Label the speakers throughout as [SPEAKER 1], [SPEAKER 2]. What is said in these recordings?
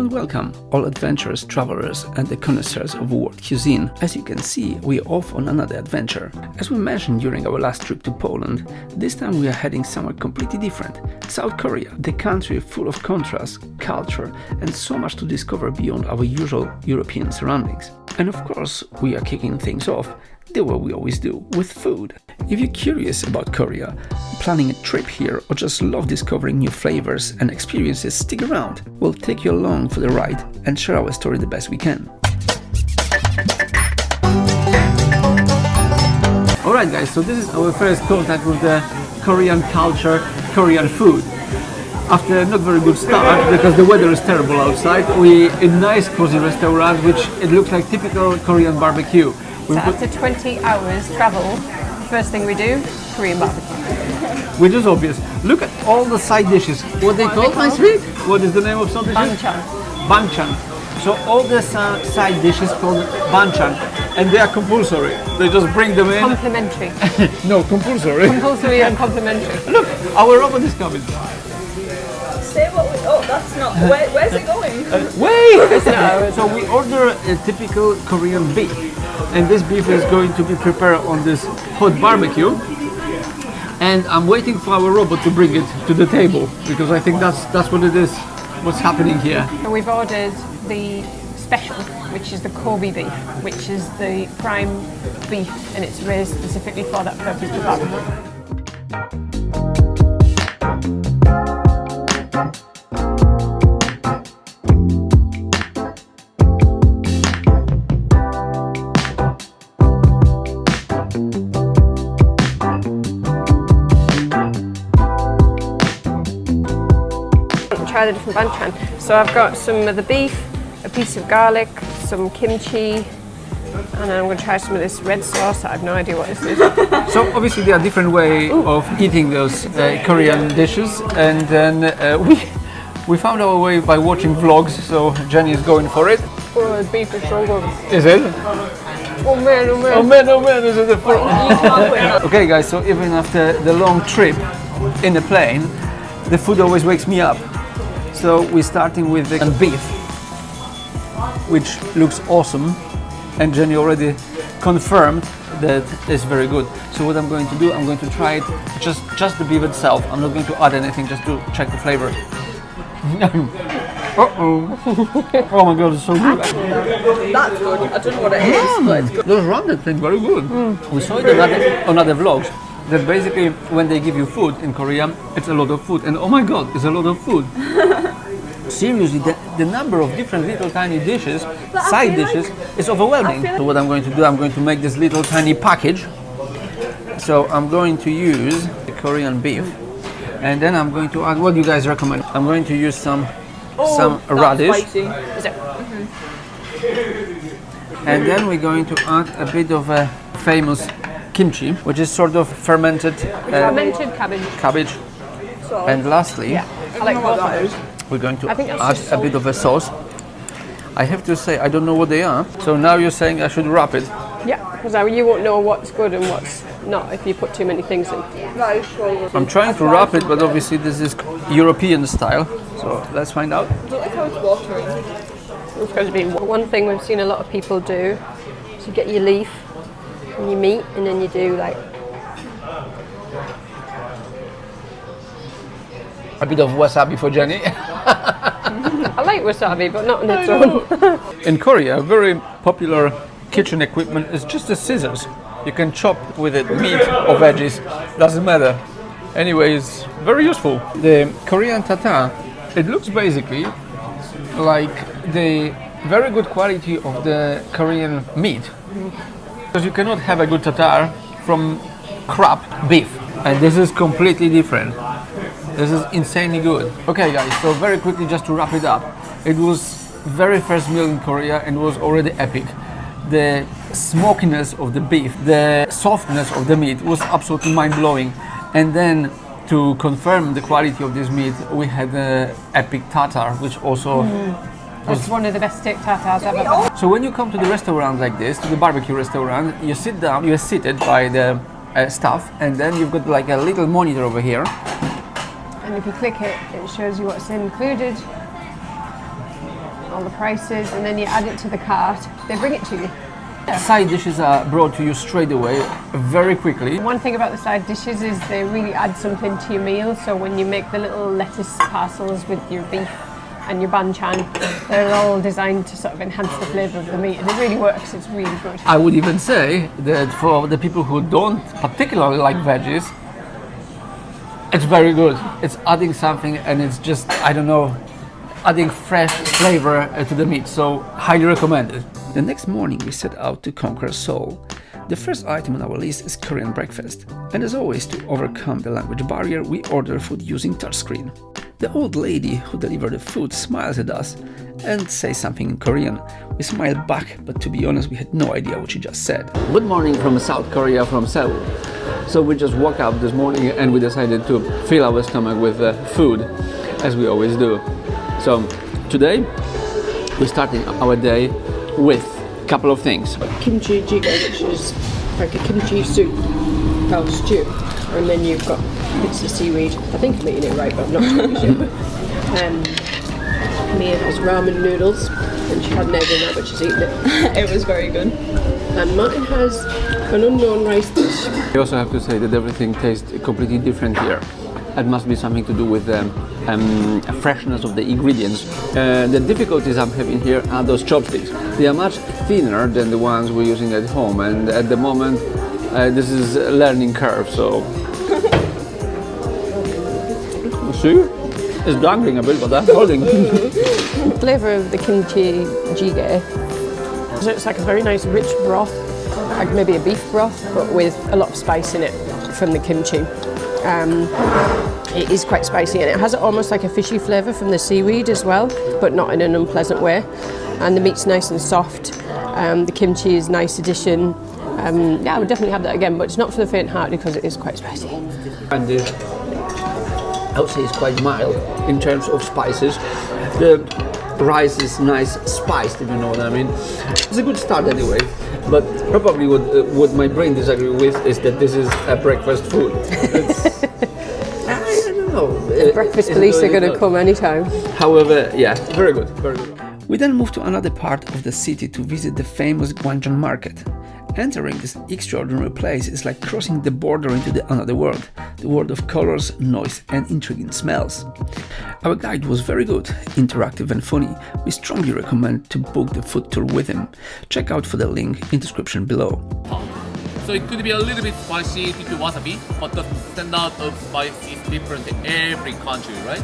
[SPEAKER 1] warm welcome, all adventurous travelers and the connoisseurs of world cuisine. As you can see, we are off on another adventure. As we mentioned during our last trip to Poland, this time we are heading somewhere completely different. South Korea, the country full of contrast, culture and so much to discover beyond our usual European surroundings. And of course, we are kicking things off the way we always do, with food. If you're curious about Korea, planning a trip here, or just love discovering new flavors and experiences, stick around. We'll take you along for the ride and share our story the best we can. Alright guys, so this is our first contact with the Korean culture, Korean food. After a not very good start, because the weather is terrible outside, we in a nice cozy restaurant which it looks like typical Korean barbecue.
[SPEAKER 2] So after 20 hours travel, first thing we do, Korean barbecue.
[SPEAKER 1] Which is obvious. Look at all the side dishes. What they call, my sweet? What is the name of some dishes?
[SPEAKER 2] Banchan.
[SPEAKER 1] Banchan. So all the side dishes called banchan, and they are compulsory. They just bring them in.
[SPEAKER 2] Complimentary.
[SPEAKER 1] No, compulsory.
[SPEAKER 2] Compulsory and complimentary.
[SPEAKER 1] Look, our robot is coming.
[SPEAKER 3] Say what we, oh, that's not, where's it going?
[SPEAKER 1] Wait! So we order a typical Korean beef, and this beef is going to be prepared on this hot barbecue, and I'm waiting for our robot to bring it to the table, because I think that's what it is, what's happening here.
[SPEAKER 2] And we've ordered the special, which is the Kobe beef, which is the prime beef, and it's raised specifically for that purpose for barbecue. Try the different banchan. So I've got some of the beef, a piece of garlic, some kimchi, and then I'm going to try some of this red sauce. I have no idea what this is.
[SPEAKER 1] So obviously there are different ways of eating those Korean dishes, and then we found our way by watching vlogs, so Jenny is going for it.
[SPEAKER 2] Oh, the beef is so good.
[SPEAKER 1] Is it?
[SPEAKER 2] Oh man, oh man.
[SPEAKER 1] Oh man, oh man, is it the first? Okay guys, so even after the long trip in the plane, the food always wakes me up. So we're starting with the beef, which looks awesome, and Jenny already confirmed that it's very good. So what I'm going to do, I'm going to try it just the beef itself. I'm not going to add anything, just to check the flavor. Uh-oh. Oh my god, it's so good.
[SPEAKER 3] That's good, I don't know what it is, but it's good.
[SPEAKER 1] Those rounded thing, very good. We saw it on other vlogs, that basically when they give you food in Korea, it's a lot of food, and oh my god, it's a lot of food. Seriously, the number of different little tiny dishes, side dishes, is overwhelming. So what I'm going to do, I'm going to make this little tiny package. So I'm going to use the Korean beef, and then I'm going to add, what do you guys recommend? I'm going to use some radish.
[SPEAKER 3] Spicy.
[SPEAKER 2] Is it?
[SPEAKER 1] And then we're going to add a bit of a famous kimchi, which is sort of fermented
[SPEAKER 2] Fermented cabbage.
[SPEAKER 1] cabbage.
[SPEAKER 3] So,
[SPEAKER 1] And lastly,
[SPEAKER 2] Yeah, I like both of those.
[SPEAKER 1] we're going to
[SPEAKER 2] I think that's
[SPEAKER 1] add
[SPEAKER 2] just
[SPEAKER 1] a bit of a sauce. I have to say, I don't know what they are. So now you're saying I should wrap it.
[SPEAKER 2] Yeah, because you won't know what's good and what's not if you put too many things in.
[SPEAKER 3] that is so good.
[SPEAKER 1] I'm trying to wrap it, but obviously this is European style. So let's find out.
[SPEAKER 3] I don't like how it's watery.
[SPEAKER 2] It's supposed to be one thing we've seen a lot of people do. So you get your leaf and your meat, and then you do like
[SPEAKER 1] A bit of wasabi for Jenny.
[SPEAKER 2] I like wasabi, but not on its own.
[SPEAKER 1] In Korea, a very popular kitchen equipment is just the scissors. You can chop with it meat or veggies, doesn't matter. Anyway, it's very useful. The Korean tartar, it looks basically like the very good quality of the Korean meat. Because you cannot have a good tartar from crab beef, and this is completely different. This is insanely good. Okay guys, so very quickly just to wrap it up. It was very first meal in Korea and was already epic. The smokiness of the beef, the softness of the meat was absolutely mind-blowing. And then to confirm the quality of this meat, we had the epic tartar, which also
[SPEAKER 2] It's one of the best steak tartars I've ever had.
[SPEAKER 1] So when you come to the restaurant like this, to the barbecue restaurant, you sit down, you're seated by the staff, and then you've got like a little monitor over here.
[SPEAKER 2] And if you click it, it shows you what's included. all the prices, and then you add it to the cart. They bring it to you.
[SPEAKER 1] Side dishes are brought to you straight away, very quickly.
[SPEAKER 2] One thing about the side dishes is they really add something to your meal. So when you make the little lettuce parcels with your beef and your banchan, they're all designed to sort of enhance the flavour of the meat, and it really works. It's really good.
[SPEAKER 1] I would even say that for the people who don't particularly like veggies, it's very good. It's adding something, and it's just, I don't know, adding fresh flavor to the meat, so highly recommended. The next morning we set out to conquer Seoul. The first item on our list is Korean breakfast, and as always, to overcome the language barrier, we order food using touchscreen. The old lady who delivered the food smiles at us and says something in Korean. We smile back, but to be honest, we had no idea what she just said. Good morning from South Korea, from Seoul. So we just woke up this morning and we decided to fill our stomach with food, as we always do. So today we're starting our day with a couple of things.
[SPEAKER 4] Kimchi jjigae, which is like a kimchi soup, style stew, and then you've got bits of seaweed. I think I'm eating it right, but I'm not totally sure. Mia has ramen noodles, and she had an egg in that, but she's eaten it.
[SPEAKER 3] It was very good.
[SPEAKER 4] And Martin has an unknown rice dish.
[SPEAKER 1] I also have to say that everything tastes completely different here. It must be something to do with the freshness of the ingredients. The difficulties I'm having here are those chopsticks. They are much thinner than the ones we're using at home, and at the moment this is a learning curve, so... See? It's dangling a bit, but I'm holding.
[SPEAKER 4] The flavour of the kimchi jjigae. So it's like a very nice rich broth, like maybe a beef broth, but with a lot of spice in it from the kimchi. It is quite spicy, and it has almost like a fishy flavour from the seaweed as well, but not in an unpleasant way. And the meat's nice and soft. The kimchi is a nice addition. Yeah, I would definitely have that again, but it's not for the faint-hearted because it is quite spicy.
[SPEAKER 1] And I would say it's quite mild in terms of spices. The rice is nice spiced, if you know what I mean. It's a good start anyway, but probably what my brain disagree with is that this is a breakfast food. I don't know.
[SPEAKER 4] Breakfast police are going to come anytime.
[SPEAKER 1] However, yeah, very good, very good. We then moved to another part of the city to visit the famous Gwangjang Market. Entering this extraordinary place is like crossing the border into another world, the world of colors, noise and intriguing smells. Our guide was very good, interactive and funny. We strongly recommend to book the food tour with him. Check out for the link in description below.
[SPEAKER 5] So it could be a little bit spicy due to wasabi, but the standard of spice is different in every country, right?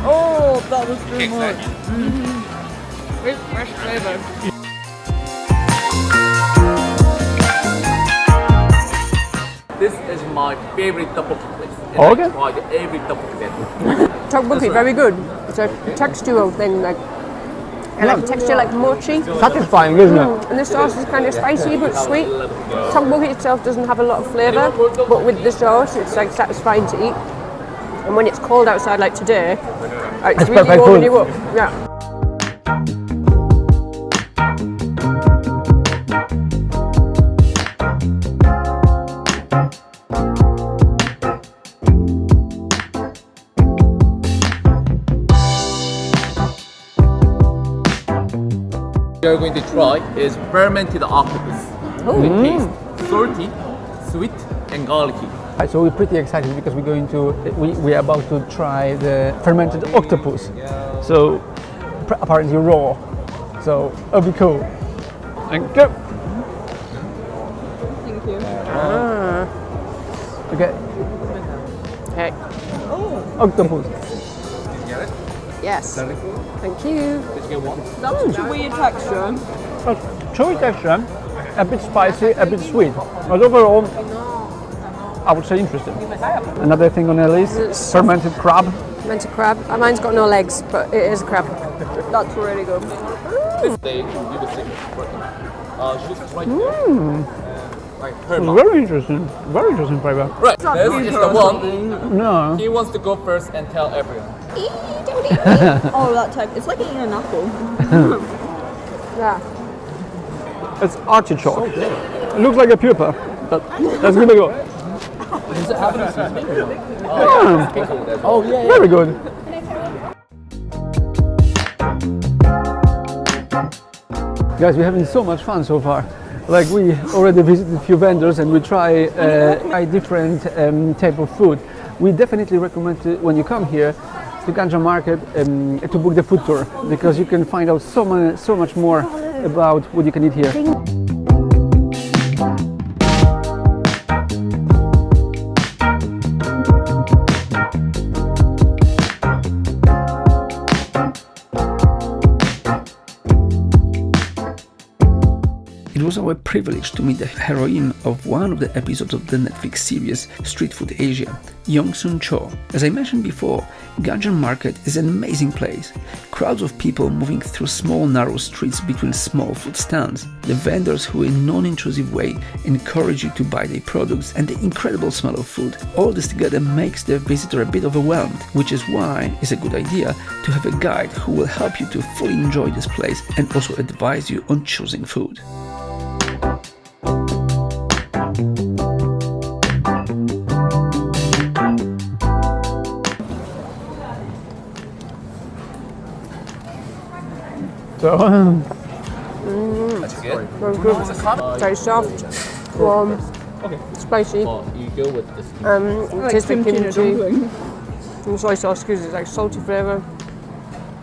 [SPEAKER 3] Oh, that was too
[SPEAKER 5] Cake
[SPEAKER 3] much.
[SPEAKER 5] snack.
[SPEAKER 3] With fresh flavour.
[SPEAKER 5] This is my favorite tteokbokki place. And
[SPEAKER 1] Okay.
[SPEAKER 5] I tried every tteokbokki there.
[SPEAKER 4] Tteokbokki, very good. It's a textual thing, like I like texture like mochi.
[SPEAKER 1] Satisfying, isn't it?
[SPEAKER 4] And the sauce is kind of spicy but sweet. Tteokbokki itself doesn't have a lot of flavour, but with the sauce, it's like satisfying to eat. And when it's cold outside like today, it's really
[SPEAKER 1] perfect
[SPEAKER 4] warming
[SPEAKER 1] food.
[SPEAKER 4] you up. Yeah.
[SPEAKER 5] We are going to try is fermented octopus. It tastes salty, sweet, and garlicky.
[SPEAKER 1] So we're pretty excited because we're about to try the fermented octopus. So apparently raw. So it'll be cool. Thank you.
[SPEAKER 3] Thank you.
[SPEAKER 1] Okay,
[SPEAKER 4] Okay.
[SPEAKER 1] octopus.
[SPEAKER 4] Yes. Thank you.
[SPEAKER 3] That's such a weird texture.
[SPEAKER 1] Chewy texture, a bit spicy, a bit sweet. But overall, I would say interesting. Another thing on the list, fermented crab.
[SPEAKER 4] Fermented crab. Mine's got no legs, but it is a crab.
[SPEAKER 3] That's really good.
[SPEAKER 5] This day can do the same. She's right there. Like her mouth.
[SPEAKER 1] Very interesting flavor.
[SPEAKER 5] Right, this is the one.
[SPEAKER 1] No.
[SPEAKER 5] He wants to go first and tell everyone.
[SPEAKER 3] Oh, that texture. It's like eating an apple.
[SPEAKER 4] Yeah.
[SPEAKER 1] It's artichoke. It looks like a pupa, but let's give it a go.
[SPEAKER 5] Does it have any seasoning? Oh, yeah.
[SPEAKER 1] Very good. Guys, we're having so much fun so far. Like, we already visited a few vendors and we try different type of food. We definitely recommend when you come here to Gwangjang Market to book the food tour, because you can find out so much more about what you can eat here. It was our privilege to meet the heroine of one of the episodes of the Netflix series Street Food Asia, Young-Sun Cho. As I mentioned before, Gwangjang Market is an amazing place. Crowds of people moving through small narrow streets between small food stands, the vendors who in non-intrusive way encourage you to buy their products, and the incredible smell of food. All this together makes the visitor a bit overwhelmed, which is why it's a good idea to have a guide who will help you to fully enjoy this place and also advise you on choosing food. So,
[SPEAKER 5] That's good.
[SPEAKER 4] Very good. Very soft, warm, spicy.
[SPEAKER 5] Oh, you go with this.
[SPEAKER 4] It tastes like kimchi. And soy sauce gives it like salty flavour.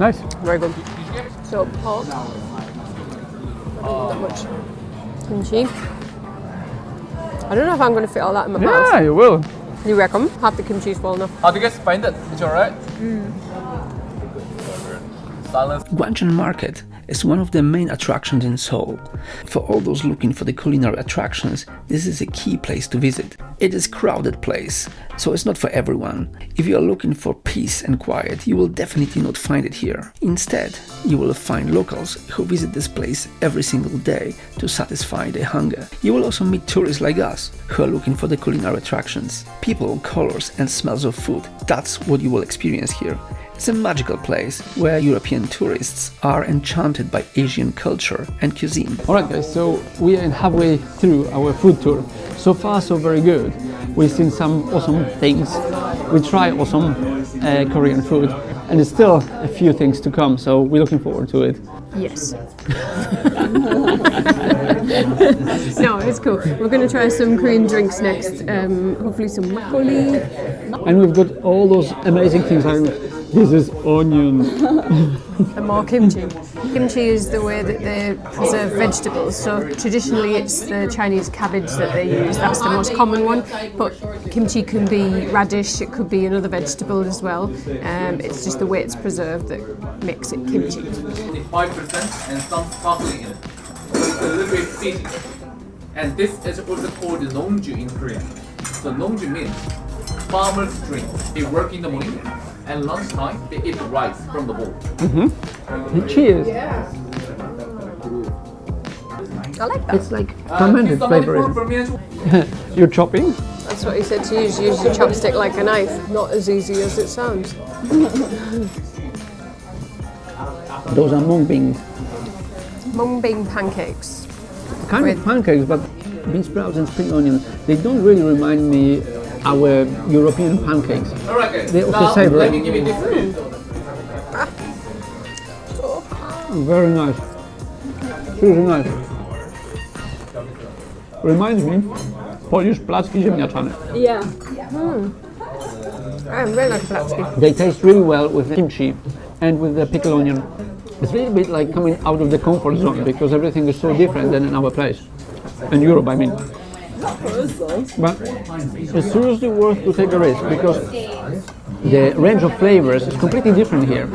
[SPEAKER 1] nice.
[SPEAKER 4] Very good. So pork. I don't that much. Kimchi. I don't know if I'm going to fit all that in my mouth.
[SPEAKER 1] Yeah, you will.
[SPEAKER 4] You reckon? Half the kimchi's fallen off.
[SPEAKER 5] How do you guys find it? It's alright? Silence.
[SPEAKER 1] Gwangjang Market is one of the main attractions in Seoul. For all those looking for the culinary attractions, this is a key place to visit. It is a crowded place, so it's not for everyone. If you are looking for peace and quiet, you will definitely not find it here. Instead, you will find locals who visit this place every single day to satisfy their hunger. You will also meet tourists like us who are looking for the culinary attractions. People, colors and smells of food. That's what you will experience here. It's a magical place where European tourists are enchanted by Asian culture and cuisine. Alright guys, so we are halfway through our food tour. So far so very good. We've seen some awesome things. We try awesome Korean food, and there's still a few things to come, so we're looking forward to it.
[SPEAKER 4] Yes. No, it's cool. We're going to try some Korean drinks next. Hopefully some makgeolli.
[SPEAKER 1] And we've got all those amazing things like this is onion.
[SPEAKER 4] And more kimchi. Kimchi is the way that they preserve vegetables. So traditionally it's the Chinese cabbage that they use. That's the most common one. But kimchi can be radish, it could be another vegetable as well. It's just the way it's preserved that makes it kimchi.
[SPEAKER 5] 5% and some sparkling in it. So it's a little bit fizzy. And this is also called nongju in Korean. So nongju means farmer's drink. They work in the morning and lunchtime they eat rice from the bowl.
[SPEAKER 1] Cheers.
[SPEAKER 4] I like that.
[SPEAKER 1] It's like fermented flavor. You're chopping?
[SPEAKER 4] That's what he said to use your chopstick like a knife. Not as easy as it sounds.
[SPEAKER 1] Those are mung beans.
[SPEAKER 4] Mung bean pancakes.
[SPEAKER 1] Kind of pancakes, but bean sprouts and spring onion. They don't really remind me our European pancakes.
[SPEAKER 5] Alright guys,
[SPEAKER 1] They also
[SPEAKER 5] now
[SPEAKER 1] savory.
[SPEAKER 5] let me give you this food.
[SPEAKER 1] Very nice. Really nice. Reminds me Polish placki ziemniaczane.
[SPEAKER 3] Yeah.
[SPEAKER 4] I really like placki.
[SPEAKER 1] They taste really well with the kimchi and with the pickled onion. It's a little bit like coming out of the comfort zone because everything is so different than in our place. In Europe, I mean. But it's seriously worth to take a risk because the range of flavors is completely different here.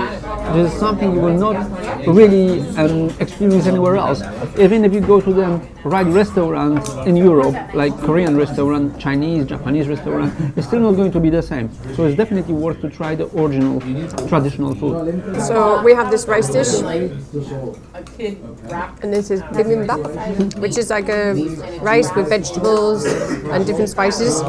[SPEAKER 1] This is something you will not really experience anywhere else. Even if you go to the right restaurant in Europe, like Korean restaurant, Chinese, Japanese restaurant, it's still not going to be the same. So it's definitely worth to try the original traditional food.
[SPEAKER 4] So we have this rice dish, and this is bibimbap, which is like a rice with vegetables and different spices.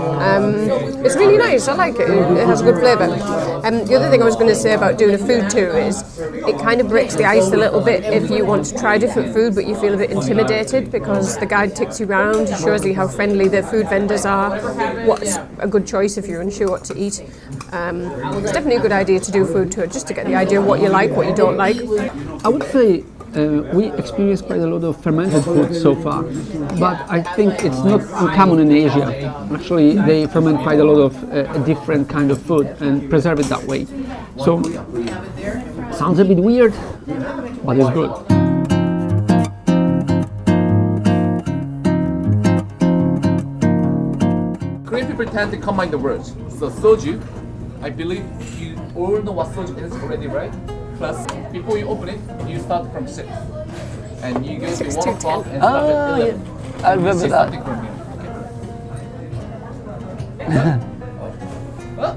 [SPEAKER 4] It's really nice. I like it. It has a good flavour. The other thing I was going to say about doing a food tour is it kind of breaks the ice a little bit if you want to try different food but you feel a bit intimidated, because the guide takes you around, he shows you how friendly the food vendors are, what's a good choice if you're unsure what to eat. It's definitely a good idea to do a food tour just to get the idea of what you like, what you don't like.
[SPEAKER 1] I would say we experienced quite a lot of fermented food so far, but I think it's not uncommon in Asia. Actually, they ferment quite a lot of different kind of food and preserve it that way. So, sounds a bit weird, but it's good.
[SPEAKER 5] Korean people tend to combine the words. So soju, I believe you all know what soju is already, right? Plus, before you open it, you start from 6. And you go to 1 o'clock and start at 11.
[SPEAKER 1] I remember
[SPEAKER 5] Say
[SPEAKER 1] that.
[SPEAKER 5] something from here, okay? Huh?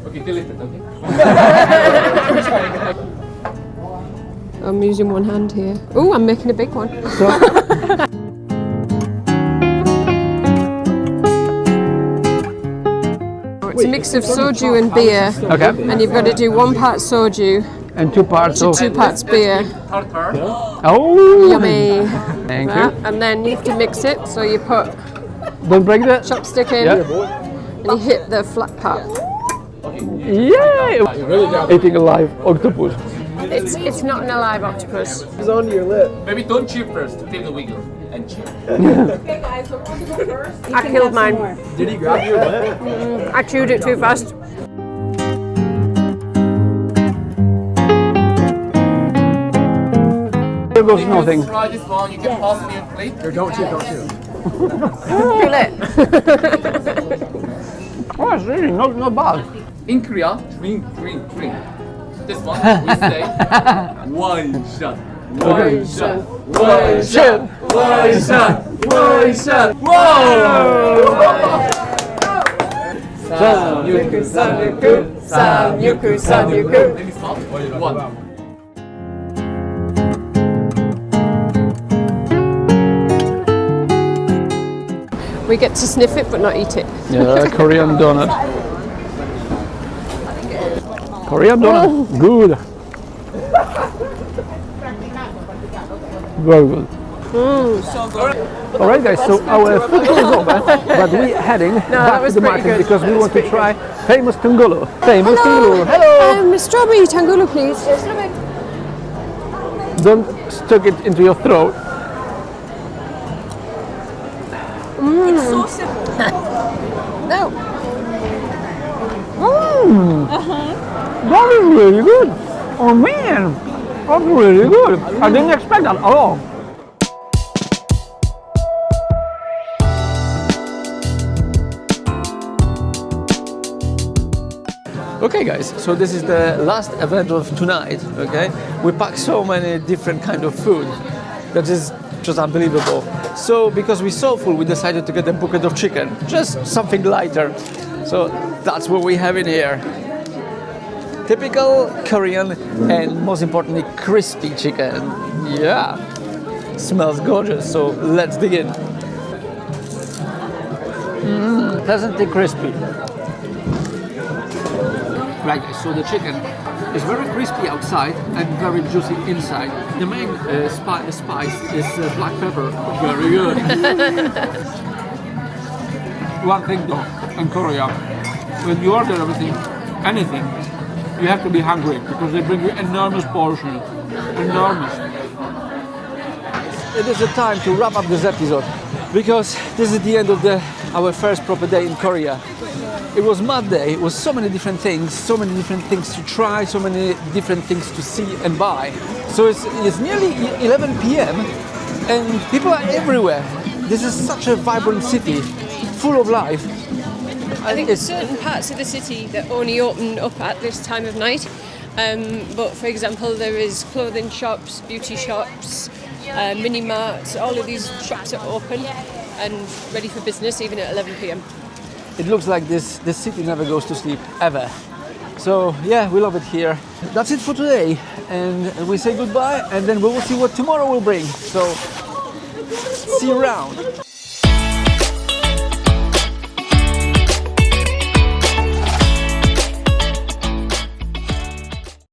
[SPEAKER 5] Okay, delete it, okay?
[SPEAKER 4] I'm using one hand here. Oh, I'm making a big one. It's a mix of soju and beer.
[SPEAKER 1] Okay.
[SPEAKER 4] And you've got to do 1 part soju
[SPEAKER 1] And 2 parts of...
[SPEAKER 4] 2 parts beer.
[SPEAKER 5] Tartar.
[SPEAKER 1] Oh!
[SPEAKER 4] Yummy.
[SPEAKER 1] Thank
[SPEAKER 4] That,
[SPEAKER 1] you.
[SPEAKER 4] and then you have to mix it, so you put
[SPEAKER 1] Don't break that.
[SPEAKER 4] chopstick in and you hit the flat part.
[SPEAKER 1] Yay! Eating a live octopus.
[SPEAKER 4] It's not an alive octopus.
[SPEAKER 5] Maybe don't chew first, feel the wiggle and chew.
[SPEAKER 3] Okay, guys, so we're going to go first.
[SPEAKER 4] I killed mine.
[SPEAKER 6] Did he grab your lip?
[SPEAKER 4] I chewed it too fast.
[SPEAKER 1] There goes
[SPEAKER 5] If
[SPEAKER 1] nothing.
[SPEAKER 5] you try this one, you can pass me a plate.
[SPEAKER 6] Here, don't chew, don't chew.
[SPEAKER 4] Feel it.
[SPEAKER 1] Oh, it's really not bad.
[SPEAKER 5] In Korea, drink. This one, we say one shot. One shot. One shot. One shot. One shot. Whoa! Samyuku, samyuku, samyuku, samyuku. Let me stop. 1.
[SPEAKER 4] We get to sniff it but not eat it.
[SPEAKER 1] Yeah, Korean donut. Korean donut, good. Very good. Alright guys, so our food tour is over, but we're heading back to the market because we want to try famous tungulu. Famous tungulu. Hello!
[SPEAKER 4] Strawberry tangulu, please.
[SPEAKER 1] Don't stuck it into your throat.
[SPEAKER 3] It's so simple.
[SPEAKER 4] No.
[SPEAKER 1] That is really good. Oh man, that's really good. I didn't expect that at all. Okay guys, so this is the last event of tonight, okay? We packed so many different kind of food that is just unbelievable. So because we're so full, we decided to get a bucket of chicken, just something lighter. So that's what we have in here. Typical Korean and most importantly crispy chicken. Yeah, smells gorgeous, so let's dig in. Pleasantly crispy. Right guys, so the chicken is very crispy outside and very juicy inside. The main spice is black pepper, very good. One thing though, in Korea, when you order anything, you have to be hungry because they bring you enormous portions, enormous. It is a time to wrap up this episode because this is the end of our first proper day in Korea. It was mad day, it was so many different things to try, so many different things to see and buy. So it's nearly 11 p.m. and people are everywhere. This is such a vibrant city, full of life.
[SPEAKER 4] I think there's certain parts of the city that only open up at this time of night. But for example, there is clothing shops, beauty shops, mini marts, all of these shops are open and ready for business even at 11 p.m.
[SPEAKER 1] It looks like this city never goes to sleep, ever. So yeah, we love it here. That's it for today, and we say goodbye, and then we will see what tomorrow will bring. So see you around.